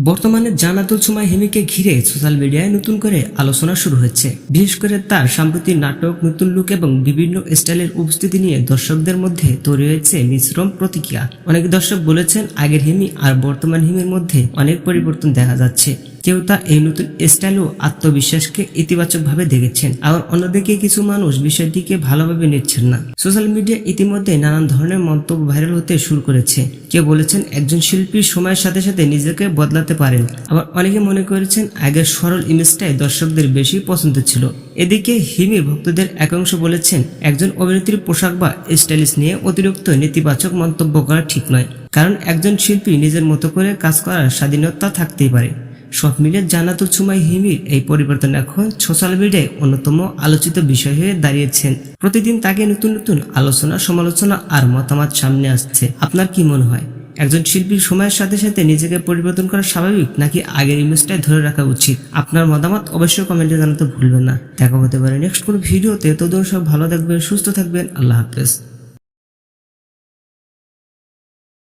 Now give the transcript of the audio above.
বর্তমানে জান্নাতুল সুমাইয়া হিমিকে ঘিরে সোশ্যাল মিডিয়ায় নতুন করে আলোচনা শুরু হচ্ছে। বিশেষ করে তার সাম্প্রতিক নাটক, নতুন লুক এবং বিভিন্ন স্টাইলের উপস্থিতি নিয়ে দর্শকদের মধ্যে তৈরি হয়েছে মিশ্র প্রতিক্রিয়া। অনেক দর্শক বলেছেন আগের হিমি আর বর্তমান হিমির মধ্যে অনেক পরিবর্তন দেখা যাচ্ছে। কেউ তা এই নতুন স্টাইল ও আত্মবিশ্বাসকে ইতিবাচকভাবে দেখেছেন, আবার অন্যদিকে কিছু মানুষ বিষয়টিকে ভালোভাবে নিচ্ছেন না। সোশ্যাল মিডিয়া ইতিমধ্যে নানান ধরনের মন্তব্য ভাইরাল হতে শুরু করেছে। কেউ বলেছেন একজন শিল্পী সময়ের সাথে সাথে নিজেকে বদলাতে পারেন, আবার অনেকে মনে করেছেন আগের সরল ইমেজটাই দর্শকদের বেশি পছন্দ ছিল। এদিকে হিমির ভক্তদের একাংশ বলেছেন একজন অভিনেত্রীর পোশাক বা স্টাইলিশ নিয়ে অতিরিক্ত নেতিবাচক মন্তব্য করা ঠিক নয়, কারণ একজন শিল্পী নিজের মতো করে কাজ করার স্বাধীনতা থাকতেই পারে। সব মিলে জান্নাতুল সুমাইয়া হিমির এই পরিবর্তন এখন সোশ্যাল মিডিয়ায় অন্যতম আলোচিত বিষয় হয়ে দাঁড়িয়েছেন। প্রতিদিন তাকে নতুন নতুন আলোচনা, সমালোচনা আর মতামত সামনে আসছে। আপনার কি মনে হয়, একজন শিল্পীর সময়ের সাথে সাথে নিজেকে পরিবর্তন করা স্বাভাবিক, নাকি আগের ইমেজটাই ধরে রাখা উচিত? আপনার মতামত অবশ্যই কমেন্টে জানাতে ভুলবেন না। দেখা হতে পারে নেক্সট কোনো ভিডিওতে। ততদিন সব ভালো থাকবেন, সুস্থ থাকবেন। আল্লাহ হাফেজ।